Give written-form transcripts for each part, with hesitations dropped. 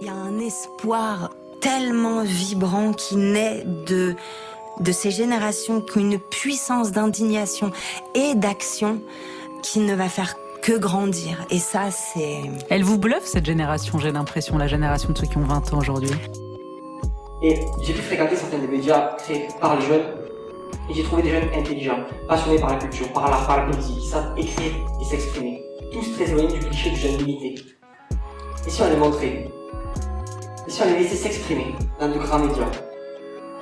Il y a un espoir tellement vibrant qui naît de ces générations qui ont une puissance d'indignation et d'action qui ne va faire que grandir. Et ça, c'est... Elle vous bluffe, cette génération, j'ai l'impression, la génération de ceux qui ont 20 ans aujourd'hui. Et j'ai pu fréquenter certains des médias créés par les jeunes, et j'ai trouvé des jeunes intelligents, passionnés par la culture, par l'art, par la poésie, qui savent écrire et s'exprimer. Tous très éloignés du cliché du jeune limité. Et si on les montrait, et si on les laissait s'exprimer dans de grands médias,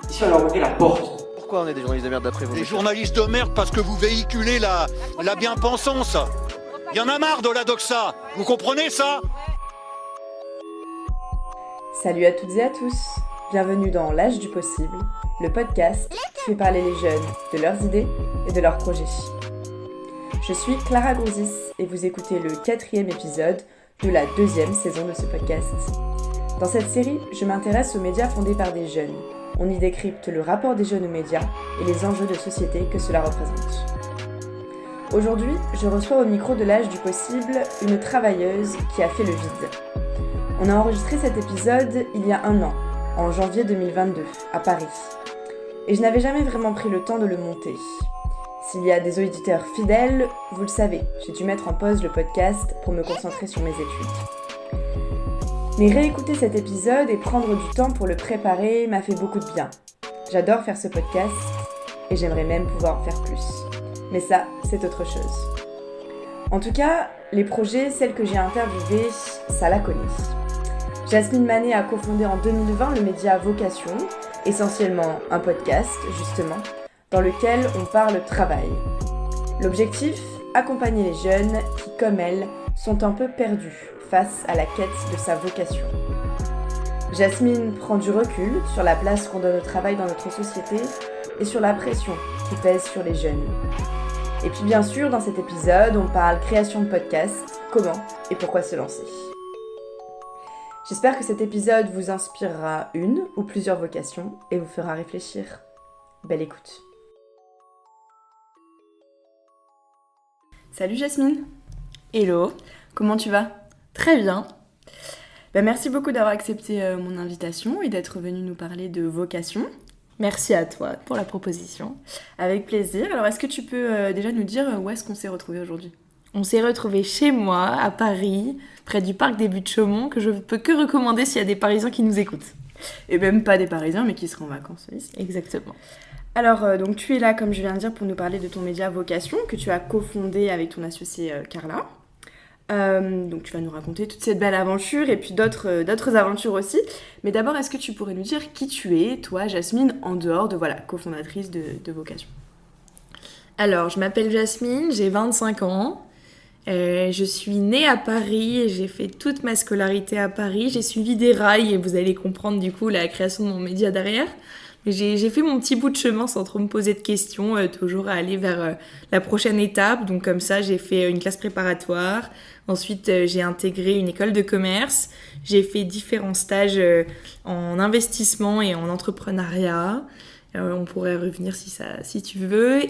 et si on leur ouvrait la porte. Pourquoi on est des journalistes de merde d'après vous? Des journalistes de merde parce que vous véhiculez la bien-pensance. Il y en a marre de la doxa. Vous comprenez ça? Salut à toutes et à tous. Bienvenue dans L'Âge du possible, le podcast qui fait parler les jeunes de leurs idées et de leurs projets. Je suis Clara Grouzis et vous écoutez le 4e épisode de la 2e saison de ce podcast. Dans cette série, je m'intéresse aux médias fondés par des jeunes. On y décrypte le rapport des jeunes aux médias et les enjeux de société que cela représente. Aujourd'hui, je reçois au micro de L'Âge du possible une travailleuse qui a fait le vide. On a enregistré cet épisode il y a 1 an, en janvier 2022, à Paris. Et je n'avais jamais vraiment pris le temps de le monter. S'il y a des auditeurs fidèles, vous le savez, j'ai dû mettre en pause le podcast pour me concentrer sur mes études. Mais réécouter cet épisode et prendre du temps pour le préparer m'a fait beaucoup de bien. J'adore faire ce podcast et j'aimerais même pouvoir en faire plus. Mais ça, c'est autre chose. En tout cas, les projets, celles que j'ai interviewées, ça la connaît. Jasmine Manet a cofondé en 2020 le média Vocation, essentiellement un podcast, justement, dans lequel on parle travail. L'objectif, accompagner les jeunes qui, comme elle, sont un peu perdus face à la quête de sa vocation. Jasmine prend du recul sur la place qu'on donne au travail dans notre société et sur la pression qui pèse sur les jeunes. Et puis bien sûr, dans cet épisode, on parle création de podcast, comment et pourquoi se lancer. J'espère que cet épisode vous inspirera une ou plusieurs vocations et vous fera réfléchir. Belle écoute. Salut Jasmine. Hello. Comment tu vas ? Très bien. Merci beaucoup d'avoir accepté mon invitation et d'être venue nous parler de vocation. Merci à toi pour la proposition. Avec plaisir. Alors est-ce que tu peux déjà nous dire où est-ce qu'on s'est retrouvés aujourd'hui ? On s'est retrouvés chez moi, à Paris, près du parc des Buttes-Chaumont, que je ne peux que recommander s'il y a des Parisiens qui nous écoutent. Et même pas des Parisiens, mais qui seront en vacances ici. Exactement. Alors, donc tu es là, comme je viens de dire, pour nous parler de ton média Vocation, que tu as cofondé avec ton associée Carla. Donc tu vas nous raconter toute cette belle aventure et puis d'autres aventures aussi. Mais d'abord, est-ce que tu pourrais nous dire qui tu es, toi, Jasmine, en dehors de cofondatrice de Vocation ? Alors, je m'appelle Jasmine, j'ai 25 ans. Je suis née à Paris et j'ai fait toute ma scolarité à Paris. J'ai suivi des rails et vous allez comprendre du coup la création de mon média derrière. Mais j'ai fait mon petit bout de chemin sans trop me poser de questions, toujours à aller vers la prochaine étape. Donc comme ça, j'ai fait une classe préparatoire. Ensuite, j'ai intégré une école de commerce. J'ai fait différents stages en investissement et en entrepreneuriat. On pourrait revenir si tu veux.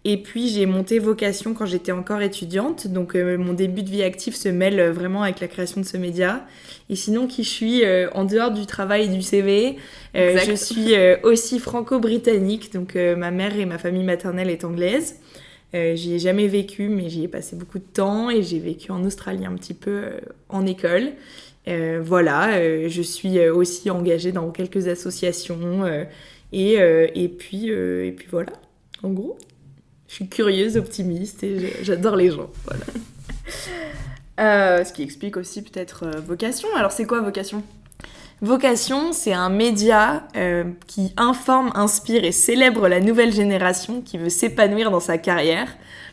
Et puis, j'ai monté Vocation quand j'étais encore étudiante. Donc, mon début de vie active se mêle vraiment avec la création de ce média. Et sinon, qui je suis en dehors du travail et du CV, je suis aussi franco-britannique. Donc, ma mère et ma famille maternelle est anglaise. J'y ai jamais vécu, mais j'y ai passé beaucoup de temps. Et j'ai vécu en Australie un petit peu en école. Je suis aussi engagée dans quelques associations. Et puis voilà, en gros. Je suis curieuse, optimiste et j'adore les gens, voilà. Ce qui explique aussi peut-être Vocation. Alors c'est quoi Vocation ? Vocation, c'est un média qui informe, inspire et célèbre la nouvelle génération qui veut s'épanouir dans sa carrière.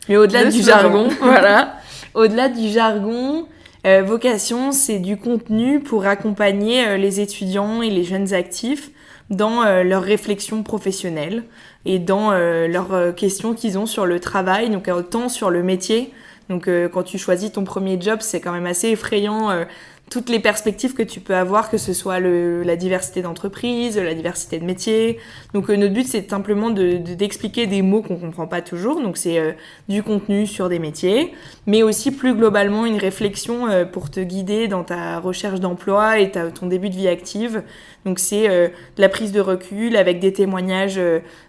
Mais au-delà du jargon, voilà. Au-delà du jargon, Vocation, c'est du contenu pour accompagner les étudiants et les jeunes actifs dans leurs réflexions professionnelles et dans leurs questions qu'ils ont sur le travail, donc autant sur le métier. Donc quand tu choisis ton premier job, c'est quand même assez effrayant toutes les perspectives que tu peux avoir, que ce soit la diversité d'entreprise, la diversité de métiers. Donc notre but, c'est simplement d'expliquer des mots qu'on comprend pas toujours. Donc c'est du contenu sur des métiers, mais aussi plus globalement une réflexion pour te guider dans ta recherche d'emploi et ton début de vie active. Donc c'est de la prise de recul avec des témoignages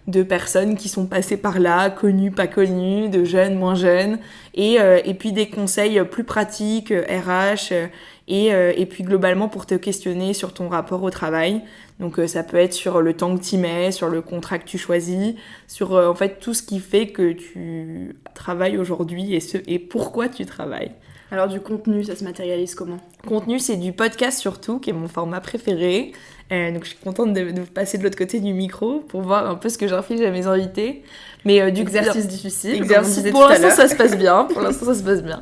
de personnes qui sont passées par là, connues, pas connues, de jeunes, moins jeunes, et puis des conseils plus pratiques, RH, et puis globalement pour te questionner sur ton rapport au travail. Donc ça peut être sur le temps que tu mets, sur le contrat que tu choisis, sur en fait tout ce qui fait que tu travailles aujourd'hui et pourquoi tu travailles. Alors du contenu, ça se matérialise comment ? Contenu, c'est du podcast surtout, qui est mon format préféré. Donc je suis contente de passer de l'autre côté du micro pour voir un peu ce que j'inflige à mes invités. Mais du exercice difficile. Exercice, pour l'instant ça se passe bien. Pour l'instant ça se passe bien.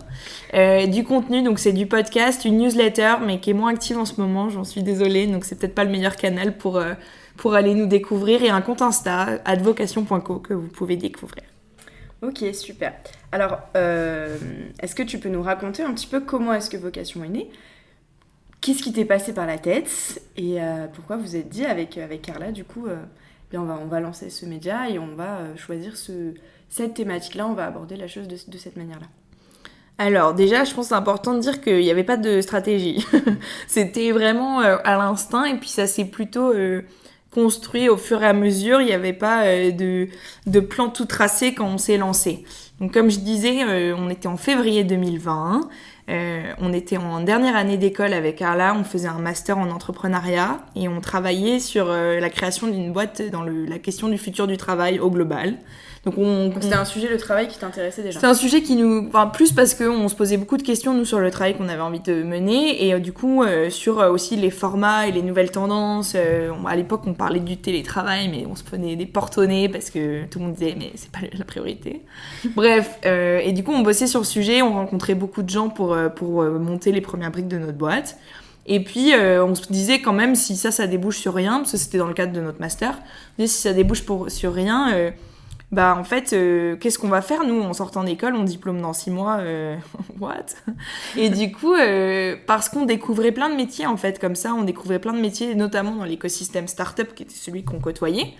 Du contenu, donc c'est du podcast, une newsletter, mais qui est moins active en ce moment. J'en suis désolée, donc c'est peut-être pas le meilleur canal pour aller nous découvrir. Et un compte Insta, @vocation.co, que vous pouvez découvrir. Ok, super. Alors, est-ce que tu peux nous raconter un petit peu comment est-ce que Vocation est née ? Qu'est-ce qui t'est passé par la tête ? Et pourquoi vous êtes dit avec Carla, du coup, bien on va lancer ce média et on va choisir cette thématique-là, on va aborder la chose de cette manière-là. Alors déjà, je pense que c'est important de dire qu'il n'y avait pas de stratégie. C'était vraiment à l'instinct et puis ça s'est plutôt... construit au fur et à mesure, il n'y avait pas de plan tout tracé quand on s'est lancé. Donc comme je disais, on était en février 2020, on était en dernière année d'école avec Carla, on faisait un master en entrepreneuriat et on travaillait sur la création d'une boîte dans la question du futur du travail au global. Donc c'était un sujet, le travail, qui t'intéressait déjà. C'est un sujet qui nous... Enfin, plus parce qu'on se posait beaucoup de questions, nous, sur le travail qu'on avait envie de mener, et du coup, sur aussi les formats et les nouvelles tendances. À l'époque, on parlait du télétravail, mais on se prenait des portes au nez parce que tout le monde disait « mais c'est pas la priorité ». Bref, et du coup, on bossait sur le sujet, on rencontrait beaucoup de gens pour monter les premières briques de notre boîte. Et puis, on se disait quand même, si ça débouche sur rien, parce que c'était dans le cadre de notre master, on disait si ça débouche sur rien... en fait, qu'est-ce qu'on va faire, nous, en sortant d'école, on diplôme dans 6 mois, what ? Et du coup, parce qu'on découvrait plein de métiers, en fait, comme ça, on découvrait plein de métiers, notamment dans l'écosystème startup, qui était celui qu'on côtoyait.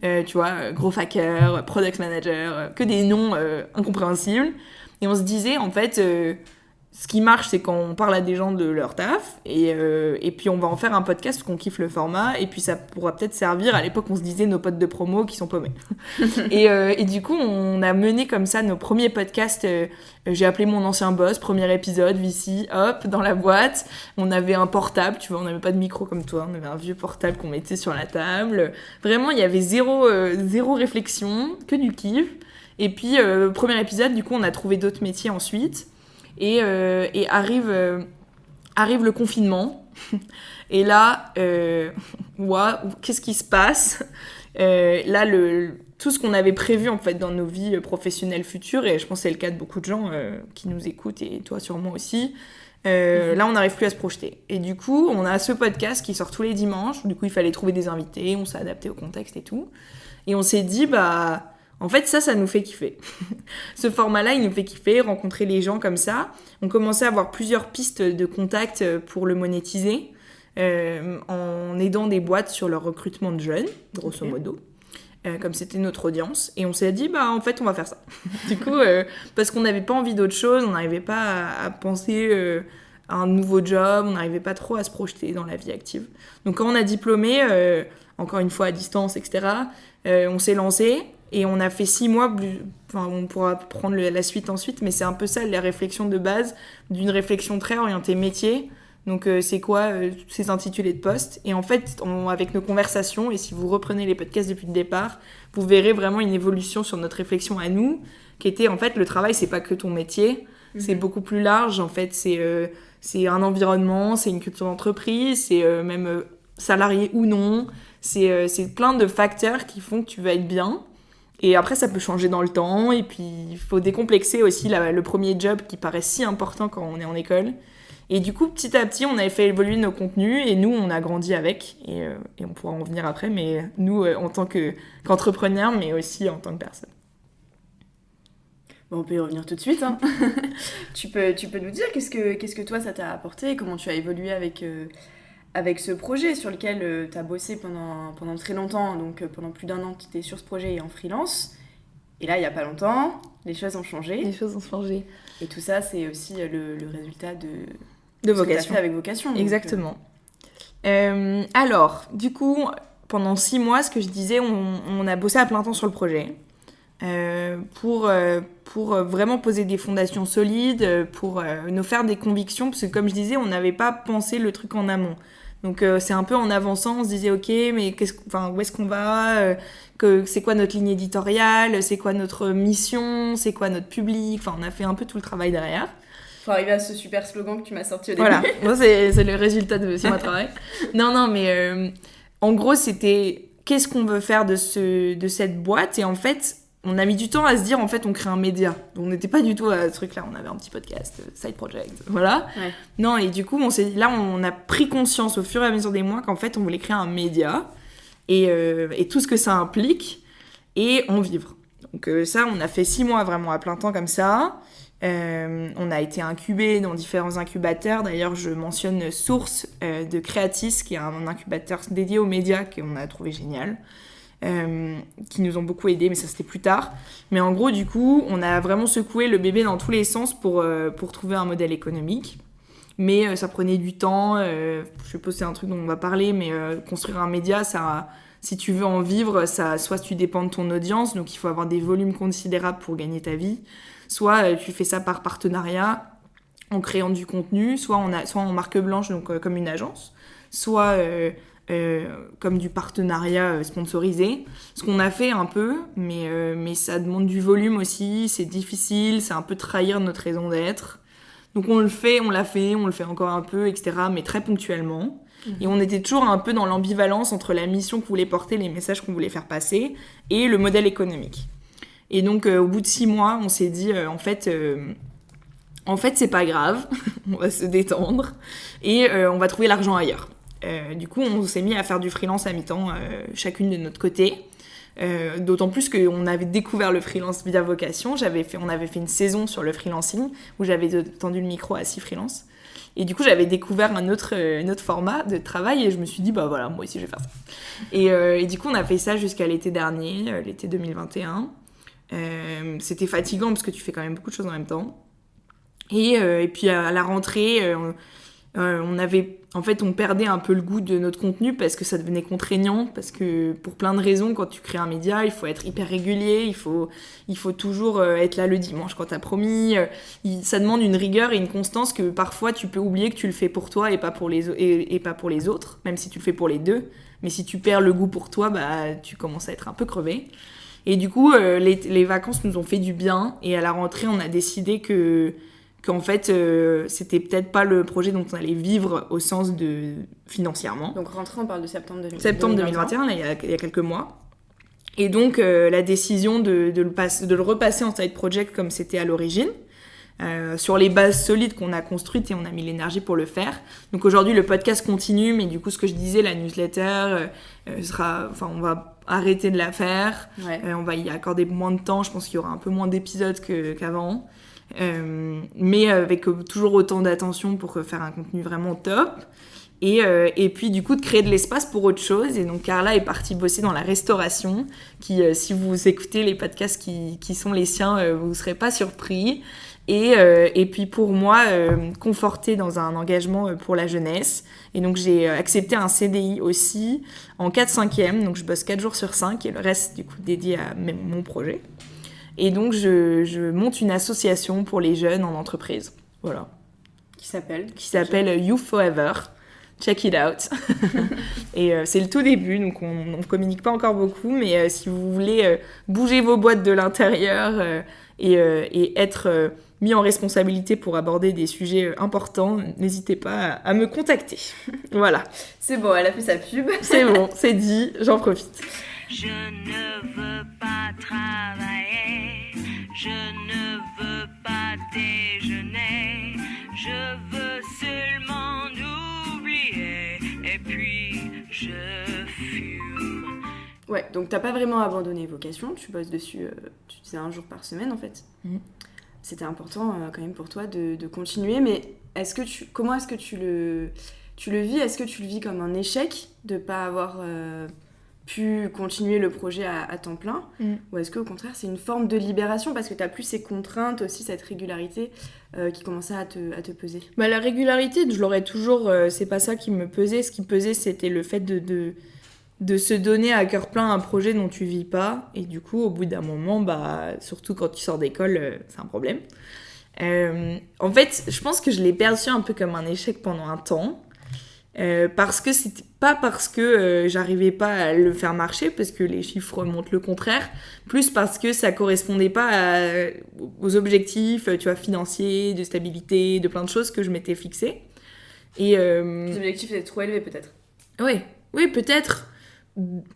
Tu vois, gros hacker, product manager, que des noms incompréhensibles. Et on se disait, en fait... ce qui marche, c'est quand on parle à des gens de leur taf, et puis on va en faire un podcast parce qu'on kiffe le format, et puis ça pourra peut-être servir. À l'époque, on se disait nos potes de promo qui sont paumés. et du coup, on a mené comme ça nos premiers podcasts. J'ai appelé mon ancien boss, premier épisode, VC, hop, dans la boîte. On avait un portable, tu vois, on n'avait pas de micro comme toi, on avait un vieux portable qu'on mettait sur la table. Vraiment, il y avait zéro réflexion, que du kiff. Et puis, premier épisode, du coup, on a trouvé d'autres métiers ensuite. Et arrive le confinement. Et là, qu'est-ce qui se passe ? Là, tout ce qu'on avait prévu en fait dans nos vies professionnelles futures, et je pense que c'est le cas de beaucoup de gens qui nous écoutent, et toi sûrement aussi, là on n'arrive plus à se projeter. Et du coup, on a ce podcast qui sort tous les dimanches. Du coup, il fallait trouver des invités, on s'est adapté au contexte et tout. Et on s'est dit, en fait, ça nous fait kiffer. Ce format-là, il nous fait kiffer, rencontrer les gens comme ça. On commençait à avoir plusieurs pistes de contact pour le monétiser, en aidant des boîtes sur leur recrutement de jeunes, grosso modo, comme c'était notre audience. Et on s'est dit, en fait, on va faire ça. Du coup, parce qu'on n'avait pas envie d'autre chose, on n'arrivait pas à penser à un nouveau job, on n'arrivait pas trop à se projeter dans la vie active. Donc quand on a diplômé, encore une fois à distance, etc., on s'est lancé. Et on a fait 6 mois, on pourra prendre la suite ensuite, mais c'est un peu ça, la réflexion de base, d'une réflexion très orientée métier. Donc c'est quoi ces intitulés de poste ? Et en fait, avec nos conversations, et si vous reprenez les podcasts depuis le départ, vous verrez vraiment une évolution sur notre réflexion à nous, qui était en fait, le travail, c'est pas que ton métier, c'est beaucoup plus large. En fait, c'est un environnement, c'est une culture d'entreprise, c'est même salarié ou non, c'est plein de facteurs qui font que tu vas être bien. Et après, ça peut changer dans le temps. Et puis, il faut décomplexer aussi le premier job qui paraît si important quand on est en école. Et du coup, petit à petit, on avait fait évoluer nos contenus. Et nous, on a grandi avec. Et on pourra en venir après. Mais nous, en tant qu'entrepreneurs, mais aussi en tant que personne. Bon, on peut y revenir tout de suite. Hein. tu peux nous dire qu'est-ce que toi ça t'a apporté, comment tu as évolué avec ce projet sur lequel tu as bossé pendant très longtemps, donc pendant plus d'1 an tu étais sur ce projet et en freelance. Et là, il n'y a pas longtemps, les choses ont changé. Les choses ont changé. Et tout ça, c'est aussi le résultat de De ce que t'as vocation. fait avec vocation. donc, Exactement. Alors, du coup, pendant 6 mois, ce que je disais, on a bossé à plein temps sur le projet pour vraiment poser des fondations solides, pour nous faire des convictions, parce que comme je disais, on n'avait pas pensé le truc en amont. Donc c'est un peu en avançant, on se disait ok, mais où est-ce qu'on va, c'est quoi notre ligne éditoriale, c'est quoi notre mission, c'est quoi notre public, on a fait un peu tout le travail derrière. Faut arriver à ce super slogan que tu m'as sorti au début. Voilà, moi, c'est le résultat de mon travail. Non, mais en gros, c'était qu'est-ce qu'on veut faire de cette boîte. Et en fait, on a mis du temps à se dire, en fait, on crée un média. Donc, on n'était pas du tout à ce truc-là. On avait un petit podcast, side project, voilà. Ouais. Non, et du coup, on a pris conscience au fur et à mesure des mois qu'en fait, on voulait créer un média et tout ce que ça implique et en vivre. Donc ça, on a fait 6 mois vraiment à plein temps comme ça. On a été incubé dans différents incubateurs. D'ailleurs, je mentionne Source de Creatis, qui est un incubateur dédié aux médias qu'on a trouvé génial, qui nous ont beaucoup aidés, mais ça c'était plus tard. Mais en gros, du coup, on a vraiment secoué le bébé dans tous les sens pour trouver un modèle économique. Mais ça prenait du temps. Je suppose que c'est un truc dont on va parler, mais construire un média, si tu veux en vivre, soit tu dépends de ton audience, donc il faut avoir des volumes considérables pour gagner ta vie. Soit tu fais ça par partenariat, en créant du contenu, soit en marque blanche, donc comme une agence, soit comme du partenariat sponsorisé. Ce qu'on a fait un peu, mais ça demande du volume aussi, c'est difficile, c'est un peu trahir notre raison d'être. Donc on l'a fait, on le fait encore un peu, etc., mais très ponctuellement. Et on était toujours un peu dans l'ambivalence entre la mission qu'on voulait porter, les messages qu'on voulait faire passer, et le modèle économique. Et donc, au bout de 6 mois, on s'est dit, en fait, c'est pas grave, on va se détendre, et on va trouver l'argent ailleurs. Du coup, on s'est mis à faire du freelance à mi-temps, chacune de notre côté. D'autant plus qu'on avait découvert le freelance via vocation. On avait fait une saison sur le freelancing, où j'avais tendu le micro à 6 freelances. Et du coup, j'avais découvert un autre format de travail, et je me suis dit, bah voilà, moi aussi, je vais faire ça. Et du coup, on a fait ça jusqu'à l'été dernier, l'été 2021. C'était fatigant parce que tu fais quand même beaucoup de choses en même temps. Et puis à la rentrée, on perdait un peu le goût de notre contenu parce que ça devenait contraignant, parce que pour plein de raisons, quand tu crées un média, il faut être hyper régulier, il faut toujours être là le dimanche quand t'as promis. Ça demande une rigueur et une constance que parfois tu peux oublier que tu le fais pour toi et pas pour les autres, même si tu le fais pour les deux. Mais si tu perds le goût pour toi, bah tu commences à être un peu crevé. Et du coup, les vacances nous ont fait du bien. Et à la rentrée, on a décidé qu'en fait, c'était peut-être pas le projet dont on allait vivre au sens de financièrement. Donc rentrée, on parle de septembre 2021. Septembre 2021, là, il y a quelques mois. Et donc, la décision de le repasser en side project comme c'était à l'origine, sur les bases solides qu'on a construites et on a mis l'énergie pour le faire. Donc aujourd'hui, le podcast continue, mais du coup, ce que je disais, la newsletter, on va arrêter de la faire. Ouais. On va y accorder moins de temps. Je pense qu'il y aura un peu moins d'épisodes qu'avant. Mais avec toujours autant d'attention pour faire un contenu vraiment top. Et puis du coup de créer de l'espace pour autre chose. Et donc Carla est partie bosser dans la restauration, qui si vous écoutez les podcasts qui sont les siens, vous ne serez pas surpris. Et puis pour moi, confortée dans un engagement pour la jeunesse. Et donc j'ai accepté un CDI aussi en 4/5e, donc je bosse 4 jours sur 5 et le reste du coup dédié à mon projet. Et donc je monte une association pour les jeunes en entreprise, voilà. Qui s'appelle Youth Forever. Check it out. Et c'est le tout début, donc on ne communique pas encore beaucoup, mais si vous voulez bouger vos boîtes de l'intérieur et être mis en responsabilité pour aborder des sujets importants, n'hésitez pas à me contacter. Voilà. C'est bon, elle a fait sa pub. C'est bon, c'est dit, j'en profite. Je ne veux pas travailler, je ne veux pas déjeuner, je veux seulement oublier, et puis je fume. Ouais, donc t'as pas vraiment abandonné Vocation, tu bosses dessus, tu disais 1 jour par semaine en fait. C'était important quand même pour toi de continuer, mais comment est-ce que tu le vis? Est-ce que tu le vis comme un échec de pas avoir pu continuer le projet à temps plein, ou est-ce qu'au contraire c'est une forme de libération parce que t'as plus ces contraintes aussi, cette régularité qui commençait à te peser? Bah, la régularité, je l'aurais toujours, c'est pas ça qui me pesait. Ce qui pesait, c'était le fait de se donner à cœur plein un projet dont tu vis pas, et du coup au bout d'un moment, bah, surtout quand tu sors d'école, c'est un problème. En fait, je pense que je l'ai perçu un peu comme un échec pendant un temps, parce que c'était pas parce que j'arrivais pas à le faire marcher, parce que les chiffres montrent le contraire, plus parce que ça correspondait pas aux objectifs, tu vois, financiers, de stabilité, de plein de choses que je m'étais fixées. Et Les objectifs étaient trop élevés peut-être. Oui, peut-être.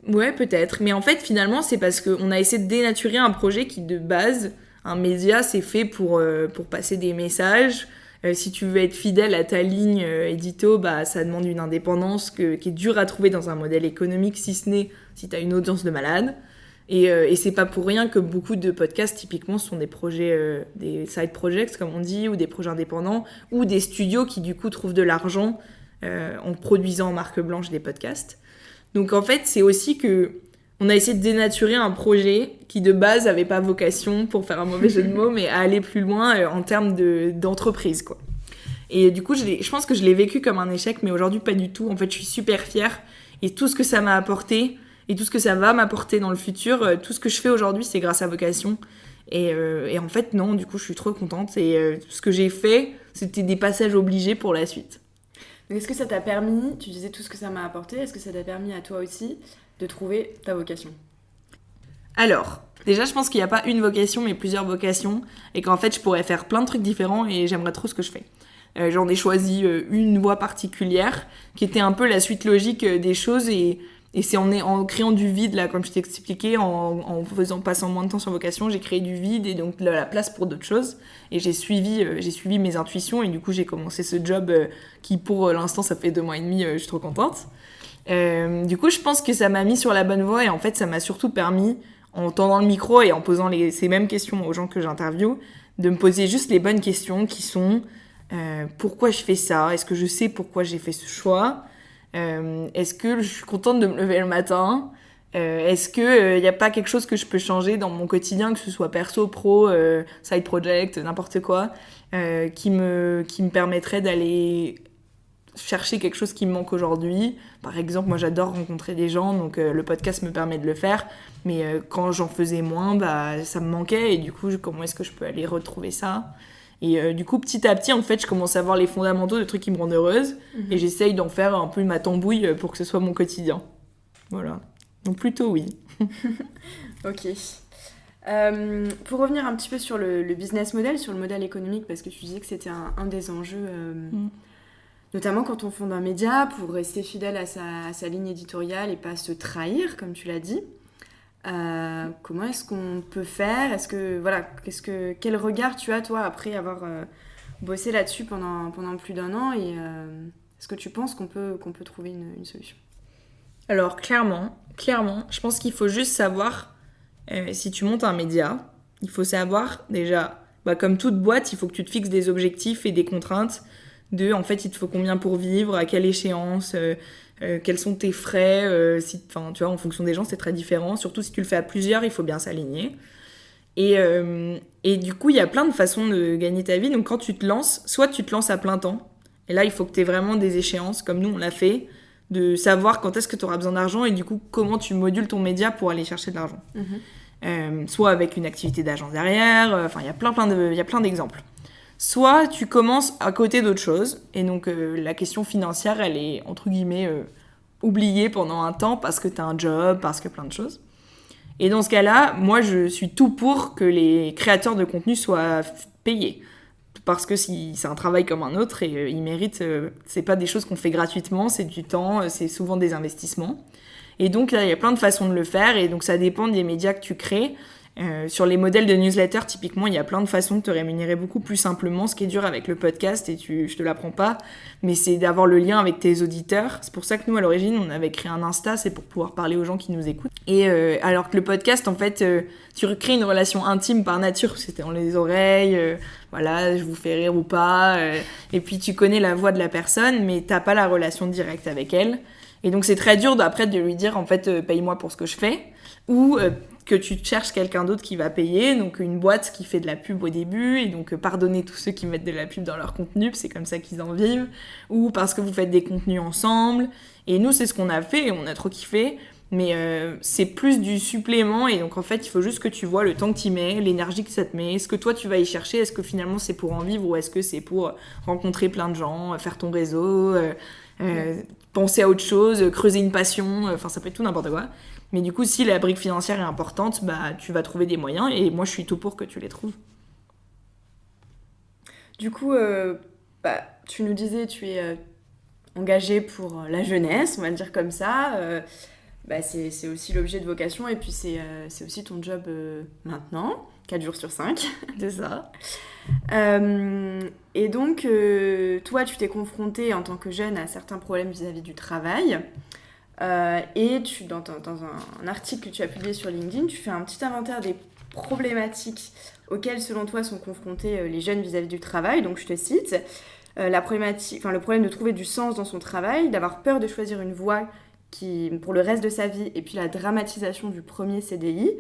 Ouais, peut-être. Mais en fait, finalement, c'est parce qu'on a essayé de dénaturer un projet qui, de base, un média, c'est fait pour passer des messages. Si tu veux être fidèle à ta ligne édito, bah, ça demande une indépendance qui est dure à trouver dans un modèle économique, si ce n'est si tu as une audience de malade. Et c'est pas pour rien que beaucoup de podcasts, typiquement, sont des projets, des side projects, comme on dit, ou des projets indépendants, ou des studios qui, du coup, trouvent de l'argent en produisant en marque blanche des podcasts. Donc, en fait, c'est aussi que on a essayé de dénaturer un projet qui, de base, avait pas vocation, pour faire un mauvais jeu de mots, mais à aller plus loin en termes d'entreprise, quoi. Et du coup, je pense que je l'ai vécu comme un échec, mais aujourd'hui, pas du tout. En fait, je suis super fière. Et tout ce que ça m'a apporté, et tout ce que ça va m'apporter dans le futur, tout ce que je fais aujourd'hui, c'est grâce à Vocation. Et en fait, non, du coup, je suis trop contente. Et ce que j'ai fait, c'était des passages obligés pour la suite. Donc, est-ce que ça t'a permis, tu disais tout ce que ça m'a apporté, est-ce que ça t'a permis à toi aussi de trouver ta vocation? Alors, déjà, je pense qu'il n'y a pas une vocation, mais plusieurs vocations, et qu'en fait, je pourrais faire plein de trucs différents, et j'aimerais trop ce que je fais. J'en ai choisi une voie particulière, qui était un peu la suite logique des choses, et c'est en créant du vide, là, comme je t'ai expliqué, en passant moins de temps sur Vocation, j'ai créé du vide, et donc la place pour d'autres choses, et j'ai suivi mes intuitions, et du coup, j'ai commencé ce job qui, pour l'instant, ça fait 2 mois et demi, je suis trop contente. Du coup, je pense que ça m'a mis sur la bonne voie, et en fait, ça m'a surtout permis, en tendant le micro et en posant ces mêmes questions aux gens que j'interviewe, de me poser juste les bonnes questions qui sont pourquoi je fais ça? Est-ce que je sais pourquoi j'ai fait ce choix? Est-ce que je suis contente de me lever le matin? Est-ce que y a pas quelque chose que je peux changer dans mon quotidien, que ce soit perso, pro, side project, n'importe quoi, qui me permettrait d'aller chercher quelque chose qui me manque aujourd'hui? Par exemple, moi j'adore rencontrer des gens, donc le podcast me permet de le faire, mais quand j'en faisais moins, bah, ça me manquait, et du coup, comment est-ce que je peux aller retrouver ça? Et du coup, petit à petit, en fait, je commence à voir les fondamentaux de trucs qui me rendent heureuse, et j'essaye d'en faire un peu ma tambouille pour que ce soit mon quotidien. Voilà. Donc plutôt oui. Ok. Pour revenir un petit peu sur le business model, sur le modèle économique, parce que tu disais que c'était un des enjeux, notamment quand on fonde un média, pour rester fidèle à sa ligne éditoriale et pas se trahir, comme tu l'as dit. Comment est-ce qu'on peut faire? Quel regard tu as, toi, après avoir bossé là-dessus pendant plus d'1 an, et est-ce que tu penses qu'on peut trouver une solution? Alors, clairement, je pense qu'il faut juste savoir, si tu montes un média, il faut savoir déjà, comme toute boîte, il faut que tu te fixes des objectifs et des contraintes en fait, il te faut combien pour vivre, à quelle échéance, quels sont tes frais, tu vois, en fonction des gens, c'est très différent. Surtout si tu le fais à plusieurs, il faut bien s'aligner. Et du coup, il y a plein de façons de gagner ta vie. Donc, quand tu te lances, soit tu te lances à plein temps, et là, il faut que tu aies vraiment des échéances, comme nous, on l'a fait, de savoir quand est-ce que tu auras besoin d'argent, et du coup, comment tu modules ton média pour aller chercher de l'argent. Soit avec une activité d'agence derrière, il y a plein d'exemples. Soit tu commences à côté d'autres choses, et donc la question financière, elle est, entre guillemets, oubliée pendant un temps parce que t'as un job, parce que plein de choses. Et dans ce cas-là, moi, je suis tout pour que les créateurs de contenu soient payés. Parce que c'est un travail comme un autre, et ils méritent... c'est pas des choses qu'on fait gratuitement, c'est du temps, c'est souvent des investissements. Et donc là, il y a plein de façons de le faire, et donc ça dépend des médias que tu crées. Sur les modèles de newsletter, typiquement, il y a plein de façons de te rémunérer beaucoup plus simplement. Ce qui est dur avec le podcast, et je te l'apprends pas, mais c'est d'avoir le lien avec tes auditeurs. C'est pour ça que nous, à l'origine, on avait créé un Insta, c'est pour pouvoir parler aux gens qui nous écoutent. Et alors que le podcast, en fait, tu recrées une relation intime par nature. C'était dans les oreilles, voilà, je vous fais rire ou pas. Et puis tu connais la voix de la personne, mais t'as pas la relation directe avec elle. Et donc c'est très dur après de lui dire, en fait, paye-moi pour ce que je fais. Ou que tu cherches quelqu'un d'autre qui va payer, donc une boîte qui fait de la pub au début, et donc pardonnez tous ceux qui mettent de la pub dans leur contenu, c'est comme ça qu'ils en vivent, ou parce que vous faites des contenus ensemble, et nous c'est ce qu'on a fait, et on a trop kiffé, mais c'est plus du supplément, et donc en fait il faut juste que tu vois le temps que tu y mets, l'énergie que ça te met, est-ce que toi tu vas y chercher, est-ce que finalement c'est pour en vivre, ou est-ce que c'est pour rencontrer plein de gens, faire ton réseau, penser à autre chose, creuser une passion, enfin ça peut être tout n'importe quoi. Mais du coup, si la brique financière est importante, bah, tu vas trouver des moyens, et moi, je suis tout pour que tu les trouves. Du coup, tu nous disais, tu es engagée pour la jeunesse, on va le dire comme ça. C'est aussi l'objet de vocation, et puis c'est aussi ton job maintenant, 4 jours sur 5. C'est ça. Et donc, toi, tu t'es confrontée en tant que jeune à certains problèmes vis-à-vis du travail. Et dans un article que tu as publié sur LinkedIn, tu fais un petit inventaire des problématiques auxquelles, selon toi, sont confrontés les jeunes vis-à-vis du travail. Donc, je te cite, le problème de trouver du sens dans son travail, d'avoir peur de choisir une voie pour le reste de sa vie, et puis la dramatisation du premier CDI,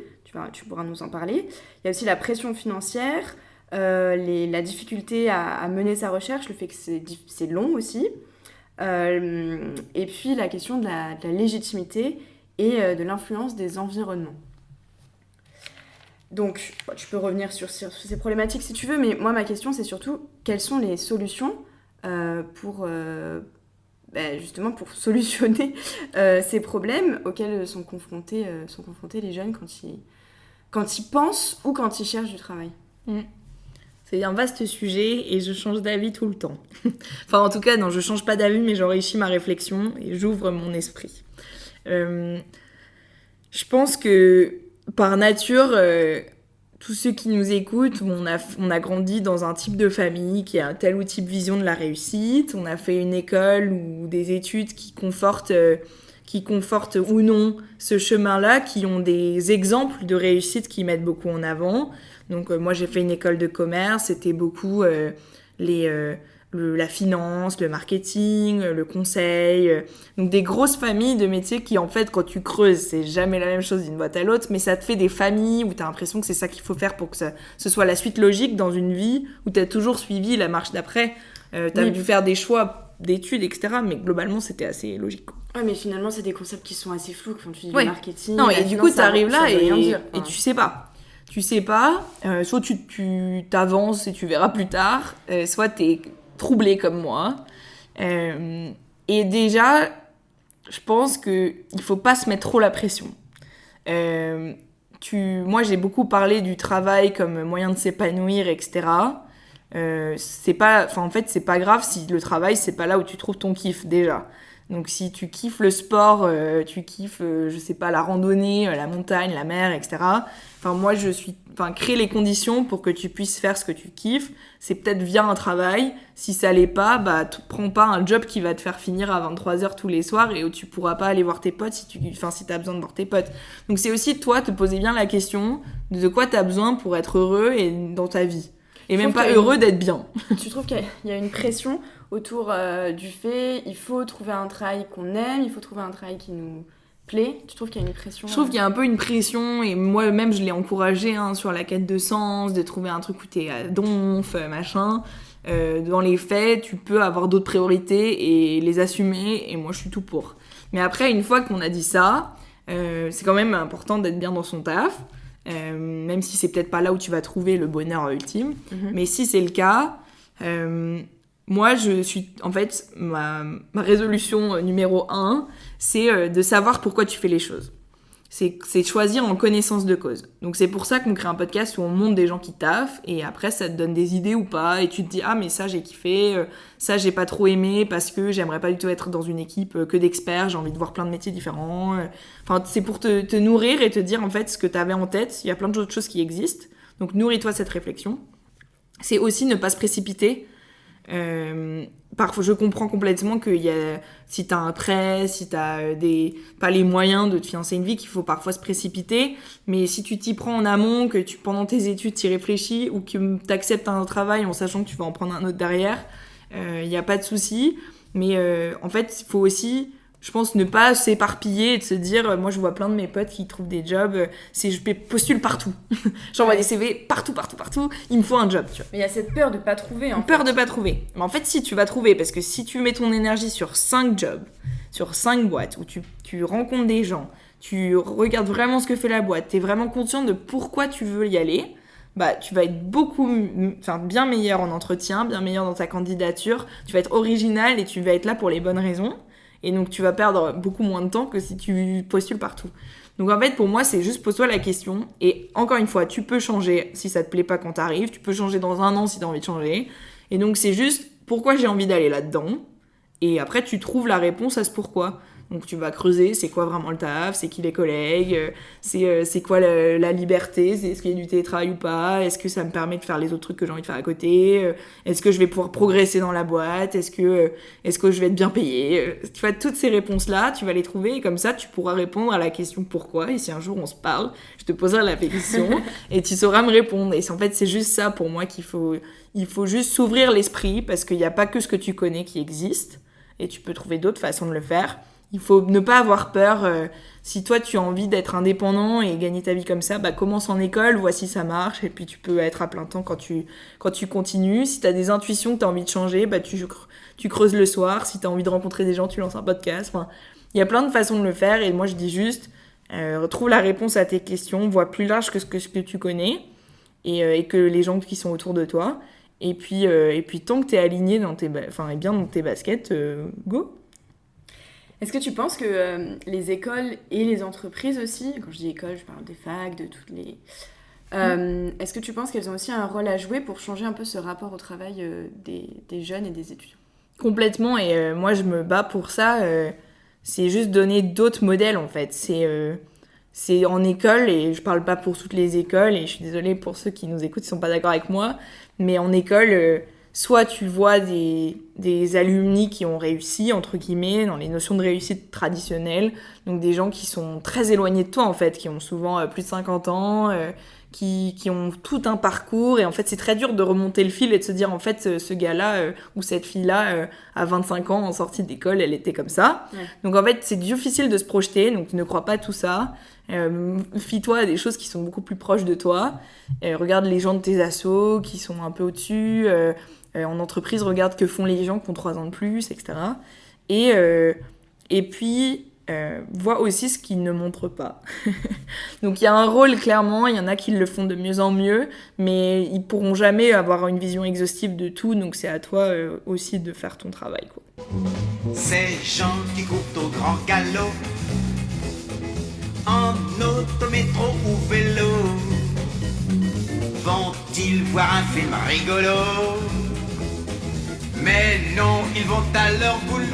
tu pourras nous en parler. Il y a aussi la pression financière, la difficulté à mener sa recherche, le fait que c'est long aussi. Et puis la question de la légitimité et de l'influence des environnements. Donc, tu peux revenir sur ces problématiques si tu veux, mais moi, ma question, c'est surtout quelles sont les solutions justement pour solutionner ces problèmes auxquels sont confrontés les jeunes quand ils pensent ou quand ils cherchent du travail. C'est un vaste sujet et je change d'avis tout le temps. Enfin, en tout cas, non, je change pas d'avis, mais j'enrichis ma réflexion et j'ouvre mon esprit. Je pense que, par nature, tous ceux qui nous écoutent, on a grandi dans un type de famille qui a un tel ou type vision de la réussite. On a fait une école ou des études qui confortent ou non ce chemin-là, qui ont des exemples de réussite qui mettent beaucoup en avant. Donc moi j'ai fait une école de commerce, c'était beaucoup la finance, le marketing, le conseil, donc des grosses familles de métiers qui en fait quand tu creuses c'est jamais la même chose d'une boîte à l'autre, mais ça te fait des familles où t'as l'impression que c'est ça qu'il faut faire pour que ce soit la suite logique dans une vie où t'as toujours suivi la marche d'après, t'as dû faire des choix d'études etc, mais globalement c'était assez logique. Ouais, mais finalement c'est des concepts qui sont assez flous quand tu dis le marketing. Non, et du coup t'arrives là et et tu sais pas. Tu sais pas, soit tu t'avances et tu verras plus tard, soit t'es troublé comme moi. Et déjà, je pense qu'il faut pas se mettre trop la pression. Moi, j'ai beaucoup parlé du travail comme moyen de s'épanouir, etc. En fait, c'est pas grave si le travail, c'est pas là où tu trouves ton kiff, déjà. Donc si tu kiffes le sport, tu kiffes, je sais pas, la randonnée, la montagne, la mer, etc. Enfin, moi, créer les conditions pour que tu puisses faire ce que tu kiffes. C'est peut-être via un travail. Si ça l'est pas, prends pas un job qui va te faire finir à 23h tous les soirs et où tu pourras pas aller voir tes potes si t'as besoin de voir tes potes. Donc c'est aussi, toi, te poser bien la question de quoi t'as besoin pour être heureux et dans ta vie. Et même pas heureux d'être bien. Tu trouves qu'il y a une pression autour du fait il faut trouver un travail qu'on aime, il faut trouver un travail qui nous plaît. Tu trouves qu'il y a une pression? Je trouve qu'il y a un peu une pression, et moi-même je l'ai encouragée sur la quête de sens, de trouver un truc où t'es à donf, machin. Dans les faits, tu peux avoir d'autres priorités et les assumer, et moi je suis tout pour. Mais après, une fois qu'on a dit ça, c'est quand même important d'être bien dans son taf, même si c'est peut-être pas là où tu vas trouver le bonheur ultime. Mais si c'est le cas, moi, en fait, ma résolution numéro 1, c'est de savoir pourquoi tu fais les choses. c'est de choisir en connaissance de cause. Donc c'est pour ça qu'on crée un podcast où on montre des gens qui taffent et après ça te donne des idées ou pas et tu te dis ah mais ça j'ai kiffé, ça j'ai pas trop aimé parce que j'aimerais pas du tout être dans une équipe que d'experts, j'ai envie de voir plein de métiers différents. Enfin c'est pour te nourrir et te dire en fait ce que t'avais en tête, il y a plein d'autres choses qui existent. Donc nourris-toi de cette réflexion. C'est aussi ne pas se précipiter. Parfois je comprends complètement que si t'as un prêt, si t'as pas les moyens de te financer une vie, qu'il faut parfois se précipiter, mais si tu t'y prends en amont, que pendant tes études t'y réfléchis ou que t'acceptes un travail en sachant que tu vas en prendre un autre derrière, y a pas de souci. Mais en fait il faut aussi, je pense, ne pas s'éparpiller et de se dire, moi je vois plein de mes potes qui trouvent des jobs, je postule partout. J'envoie des CV partout, il me faut un job, tu vois. Mais il y a cette peur de pas trouver, Peur de pas trouver. Mais en fait, si tu vas trouver, parce que si tu mets ton énergie sur 5 jobs, sur 5 boîtes, où tu rencontres des gens, tu regardes vraiment ce que fait la boîte, t'es vraiment conscient de pourquoi tu veux y aller, bah tu vas être bien meilleur en entretien, bien meilleur dans ta candidature, tu vas être original et tu vas être là pour les bonnes raisons. Et donc, tu vas perdre beaucoup moins de temps que si tu postules partout. Donc, en fait, pour moi, c'est juste pose-toi la question. Et encore une fois, tu peux changer si ça te plaît pas quand t'arrives. Tu peux changer dans 1 an si t'as envie de changer. Et donc, c'est juste pourquoi j'ai envie d'aller là-dedans. Et après, tu trouves la réponse à ce pourquoi. Donc, tu vas creuser, c'est quoi vraiment le taf, c'est qui les collègues, c'est quoi la liberté, est-ce qu'il y a du télétravail ou pas, est-ce que ça me permet de faire les autres trucs que j'ai envie de faire à côté, est-ce que je vais pouvoir progresser dans la boîte, est-ce que je vais être bien payé. Tu vois, toutes ces réponses-là, tu vas les trouver et comme ça, tu pourras répondre à la question pourquoi. Et si un jour on se parle, je te poserai la question et tu sauras me répondre. Et en fait, c'est juste ça pour moi qu'il faut. Il faut juste s'ouvrir l'esprit parce qu'il n'y a pas que ce que tu connais qui existe et tu peux trouver d'autres façons de le faire. Il faut ne pas avoir peur. Si toi, tu as envie d'être indépendant et gagner ta vie comme ça, bah commence en école, vois si ça marche. Et puis, tu peux être à plein temps quand tu continues. Si tu as des intuitions que tu as envie de changer, bah tu creuses le soir. Si tu as envie de rencontrer des gens, tu lances un podcast. Enfin, il y a plein de façons de le faire. Et moi, je dis juste, retrouve la réponse à tes questions. Vois plus large que ce que tu connais et que les gens qui sont autour de toi. Et puis tant que tu es aligné bien dans tes baskets, go. Est-ce que tu penses que les écoles et les entreprises aussi, quand je dis école, je parle des facs, de toutes les... Est-ce que tu penses qu'elles ont aussi un rôle à jouer pour changer un peu ce rapport au travail des jeunes et des étudiants ? Complètement, et moi je me bats pour ça. C'est juste donner d'autres modèles en fait. C'est en école, et je parle pas pour toutes les écoles, et je suis désolée pour ceux qui nous écoutent qui sont pas d'accord avec moi, mais en école... soit tu vois des alumni qui ont réussi, entre guillemets, dans les notions de réussite traditionnelles, donc des gens qui sont très éloignés de toi, en fait, qui ont souvent plus de 50 ans, qui ont tout un parcours, et en fait, c'est très dur de remonter le fil et de se dire, en fait, ce gars-là ou cette fille-là, à 25 ans, en sortie d'école, elle était comme ça. Ouais. Donc, en fait, c'est difficile de se projeter, donc ne crois pas tout ça. Fie-toi à des choses qui sont beaucoup plus proches de toi. Regarde les gens de tes assos qui sont un peu au-dessus. En entreprise, regarde que font les gens qui ont 3 ans de plus, etc. Et puis, vois aussi ce qu'ils ne montrent pas. Donc, il y a un rôle, clairement. Il y en a qui le font de mieux en mieux, mais ils pourront jamais avoir une vision exhaustive de tout. Donc, c'est à toi aussi de faire ton travail, quoi. Ces gens qui courent au grand galop, en auto, métro ou vélo, vont-ils voir un film rigolo? Mais non, ils vont à leur boulot.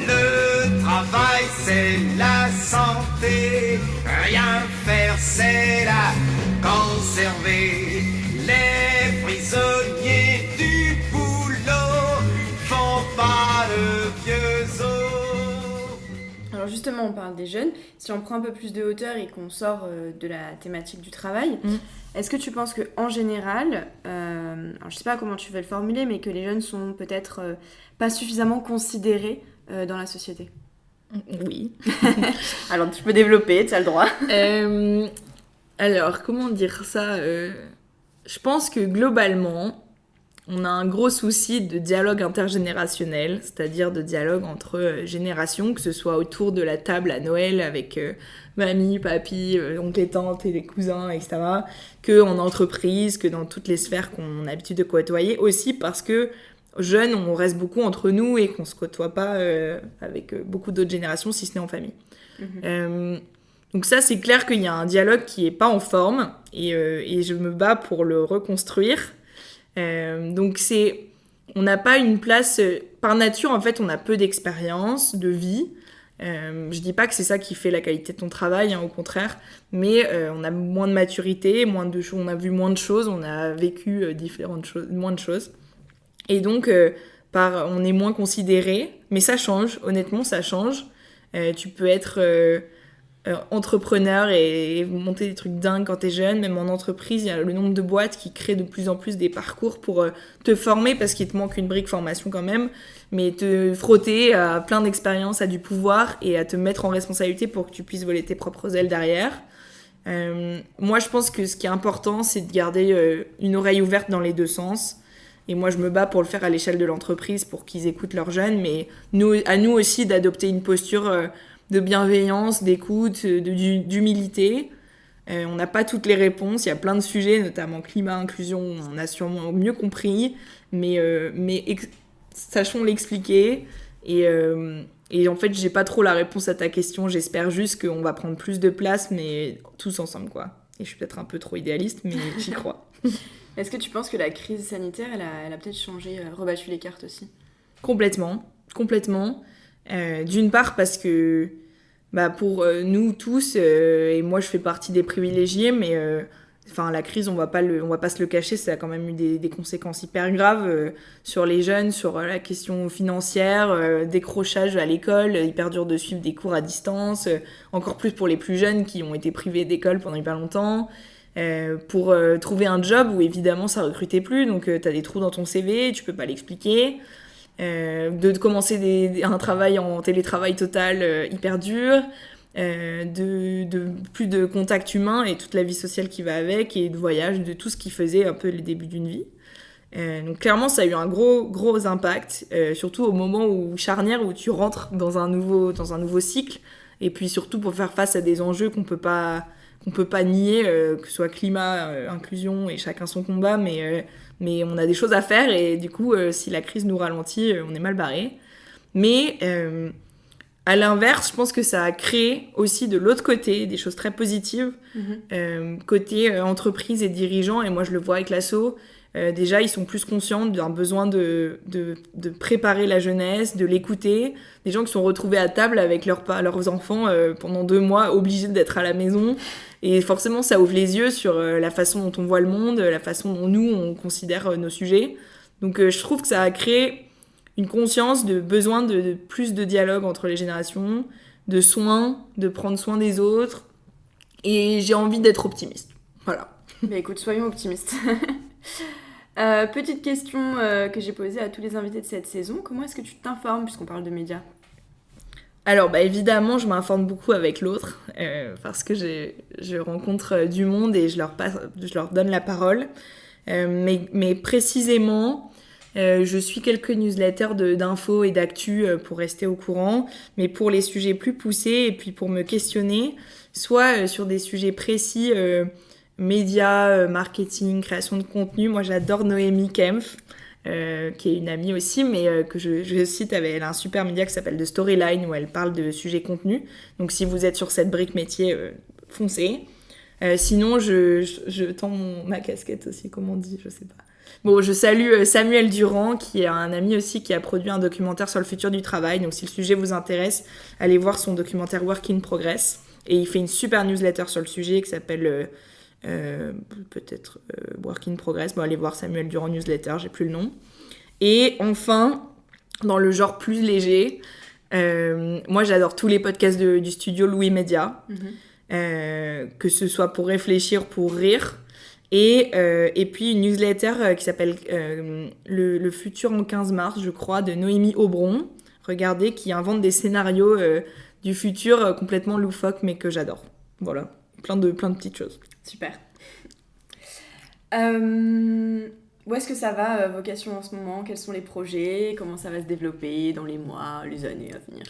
Le travail, c'est la santé. Rien faire, c'est la conserver. Les prisonniers du boulot font pas de vieux os. Alors justement, on parle des jeunes. Si on prend un peu plus de hauteur et qu'on sort de la thématique du travail, est-ce que tu penses qu'en général, alors je sais pas comment tu veux le formuler, mais que les jeunes sont peut-être pas suffisamment considérés dans la société ? Oui. Alors tu peux développer, tu as le droit. Alors, comment dire ça Je pense que globalement, on a un gros souci de dialogue intergénérationnel, c'est-à-dire de dialogue entre générations, que ce soit autour de la table à Noël avec mamie, papy, oncle et tante et les cousins, etc., que en entreprise, que dans toutes les sphères qu'on a l'habitude de côtoyer, aussi parce que jeunes, on reste beaucoup entre nous et qu'on se côtoie pas avec beaucoup d'autres générations, si ce n'est en famille. Donc ça, c'est clair qu'il y a un dialogue qui est pas en forme et je me bats pour le reconstruire. Donc on n'a pas une place... par nature, en fait, on a peu d'expérience, de vie. Je dis pas que c'est ça qui fait la qualité de ton travail, au contraire, mais on a moins de maturité, on a vu moins de choses, on a vécu moins de choses. Et donc, on est moins considéré, mais ça change, honnêtement, ça change. Tu peux être entrepreneur et monter des trucs dingues quand t'es jeune. Même en entreprise, il y a le nombre de boîtes qui créent de plus en plus des parcours pour te former, parce qu'il te manque une brique formation quand même, mais te frotter à plein d'expériences, à du pouvoir et à te mettre en responsabilité pour que tu puisses voler tes propres ailes derrière. Moi, je pense que ce qui est important, c'est de garder une oreille ouverte dans les deux sens. Et moi, je me bats pour le faire à l'échelle de l'entreprise, pour qu'ils écoutent leurs jeunes, mais à nous aussi d'adopter une posture de bienveillance, d'écoute, d'humilité. On n'a pas toutes les réponses, il y a plein de sujets, notamment climat, inclusion, on a sûrement mieux compris, mais sachons l'expliquer. Et en fait, j'ai pas trop la réponse à ta question, j'espère juste qu'on va prendre plus de place, mais tous ensemble, quoi. Et je suis peut-être un peu trop idéaliste, mais j'y crois. Est-ce que tu penses que la crise sanitaire, elle a peut-être changé, rebattu les cartes aussi ? Complètement. D'une part parce que pour nous tous, et moi je fais partie des privilégiés, mais la crise, on va pas se le cacher, ça a quand même eu des conséquences hyper graves sur les jeunes, sur la question financière, décrochage à l'école, hyper dur de suivre des cours à distance, encore plus pour les plus jeunes qui ont été privés d'école pendant hyper longtemps. Pour trouver un job où évidemment ça recrutait plus, donc t'as des trous dans ton CV, tu peux pas l'expliquer. De commencer un travail en télétravail total hyper dur, de plus de contact humain et toute la vie sociale qui va avec, et de voyage, de tout ce qui faisait un peu le début d'une vie. Donc clairement ça a eu un gros impact, surtout au moment charnière où tu rentres dans un nouveau cycle, et puis surtout pour faire face à des enjeux qu'on peut pas nier, que ce soit climat, inclusion et chacun son combat, mais on a des choses à faire, et du coup, si la crise nous ralentit, on est mal barré. Mais à l'inverse, je pense que ça a créé aussi de l'autre côté des choses très positives, côté entreprise et dirigeants, et moi je le vois avec l'asso. Déjà, ils sont plus conscients d'un besoin de préparer la jeunesse, de l'écouter. Des gens qui sont retrouvés à table avec leurs enfants pendant 2 mois, obligés d'être à la maison. Et forcément, ça ouvre les yeux sur la façon dont on voit le monde, la façon dont nous, on considère nos sujets. Donc, je trouve que ça a créé une conscience de besoin de plus de dialogue entre les générations, de soins, de prendre soin des autres. Et j'ai envie d'être optimiste. Voilà. Mais écoute, soyons optimistes. Petite question que j'ai posée à tous les invités de cette saison. Comment est-ce que tu t'informes, puisqu'on parle de médias ? Alors, évidemment, je m'informe beaucoup avec l'autre, parce que je rencontre du monde et je leur donne la parole. Mais précisément, je suis quelques newsletters d'infos et d'actu pour rester au courant, mais pour les sujets plus poussés et puis pour me questionner, soit sur des sujets précis, médias, marketing, création de contenu. Moi, j'adore Noémie Kempf, qui est une amie aussi, mais que je cite. Elle a un super média qui s'appelle The Storyline, où elle parle de sujets contenus. Donc, si vous êtes sur cette brique métier, foncez. Sinon, je tends ma casquette aussi, comme on dit, je sais pas. Bon, je salue Samuel Durand, qui est un ami aussi, qui a produit un documentaire sur le futur du travail. Donc, si le sujet vous intéresse, allez voir son documentaire Work in Progress. Et il fait une super newsletter sur le sujet qui s'appelle... Work in Progress. Bon, allez voir Samuel Durand newsletter, j'ai plus le nom. Et enfin, dans le genre plus léger, moi j'adore tous les podcasts du studio Louis Média, que ce soit pour réfléchir, pour rire, et puis une newsletter qui s'appelle le futur en 15 mars, je crois, de Noémie Aubron, regardez, qui invente des scénarios du futur complètement loufoques, mais que j'adore. Voilà, plein de petites choses. Super. Où est-ce que ça va, Vocation, en ce moment ? Quels sont les projets ? Comment ça va se développer dans les mois, les années à venir ?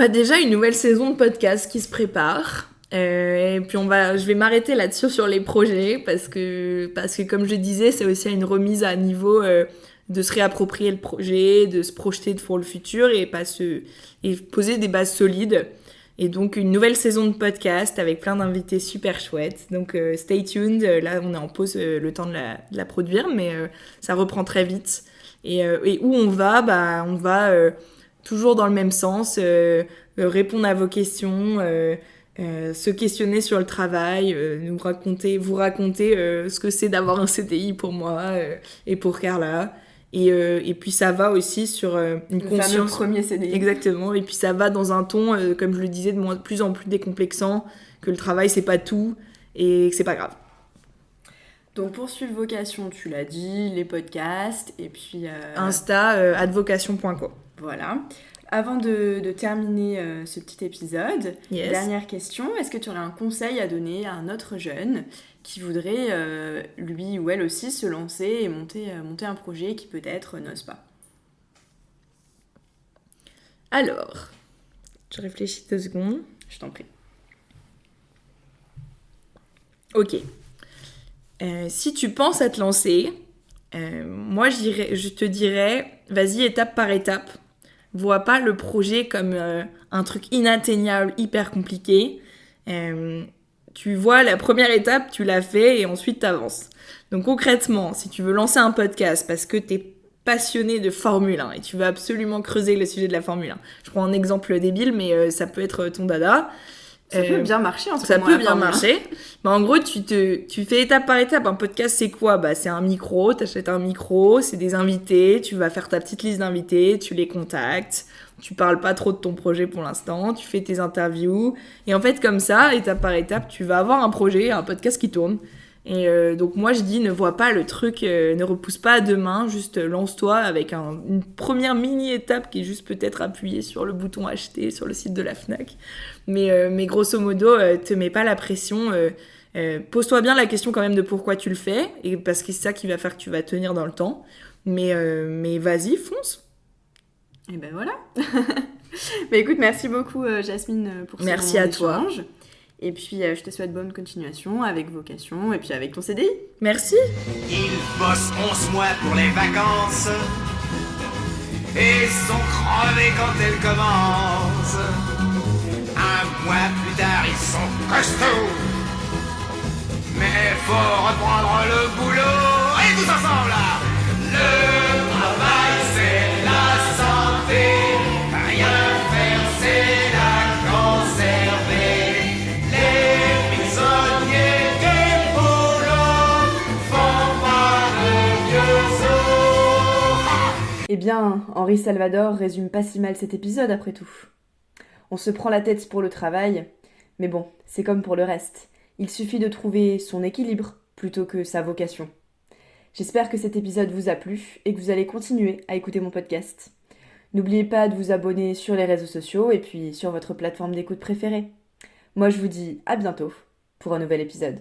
Déjà, une nouvelle saison de podcast qui se prépare. Et puis je vais m'arrêter là-dessus sur les projets, parce que comme je disais, c'est aussi une remise à niveau de se réapproprier le projet, de se projeter pour le futur et poser des bases solides. Et donc une nouvelle saison de podcast avec plein d'invités super chouettes. Donc stay tuned, là on est en pause le temps de la produire, mais ça reprend très vite. Et où on va, on va toujours dans le même sens, répondre à vos questions, se questionner sur le travail, vous raconter ce que c'est d'avoir un CDI pour moi et pour Carla. Et puis ça va aussi sur une conscience. Le premier CDI. Exactement. Et puis ça va dans un ton, comme je le disais, de plus en plus décomplexant, que le travail c'est pas tout et que c'est pas grave. Donc pour suivre Vocation, tu l'as dit, les podcasts et puis Insta @vocation.co. Voilà. Avant de terminer ce petit épisode, Yes. Dernière question, est-ce que tu aurais un conseil à donner à un autre jeune qui voudrait, lui ou elle aussi, se lancer et monter un projet qui peut-être n'ose pas? Alors, je réfléchis 2 secondes. Je t'en prie. Ok. Si tu penses à te lancer, moi je te dirais, vas-y étape par étape. Vois pas le projet comme un truc inatteignable, hyper compliqué. Tu vois, la première étape, tu l'as fait et ensuite t'avances. Donc concrètement, si tu veux lancer un podcast parce que t'es passionné de Formule 1 et tu veux absolument creuser le sujet de la Formule 1, je prends un exemple débile, mais ça peut être ton dada. Ça peut bien marcher en ce Ça moment. peut bien marcher. Bah, en gros, tu fais étape par étape. Un podcast, c'est quoi? Bah, c'est un micro, t'achètes un micro, c'est des invités, tu vas faire ta petite liste d'invités, tu les contactes, tu parles pas trop de ton projet pour l'instant, tu fais tes interviews. Et en fait, comme ça, étape par étape, tu vas avoir un projet, un podcast qui tourne. Et donc moi, je dis, ne vois pas le truc, ne repousse pas à demain, juste lance-toi avec une première mini-étape qui est juste peut-être appuyer sur le bouton acheter sur le site de la Fnac. Mais grosso modo, te mets pas la pression. Pose-toi bien la question quand même de pourquoi tu le fais, et parce que c'est ça qui va faire que tu vas tenir dans le temps. Mais vas-y, fonce. Et ben voilà. Bah écoute, merci beaucoup Jasmine pour ce Merci à toi. échange. Et puis je te souhaite bonne continuation avec Vocation et puis avec ton CDI. Merci. Ils bossent 11 mois pour les vacances et sont crevés quand elles commencent. Un mois plus tard, ils sont costauds. Mais faut reprendre le boulot et tous ensemble là. Le travail c'est la santé. Rien faire c'est la conserver. Les prisonniers des boulots font pas de vieux os. Eh bien, Henri Salvador résume pas si mal cet épisode après tout. On se prend la tête pour le travail, mais bon, c'est comme pour le reste. Il suffit de trouver son équilibre plutôt que sa vocation. J'espère que cet épisode vous a plu et que vous allez continuer à écouter mon podcast. N'oubliez pas de vous abonner sur les réseaux sociaux et puis sur votre plateforme d'écoute préférée. Moi je vous dis à bientôt pour un nouvel épisode.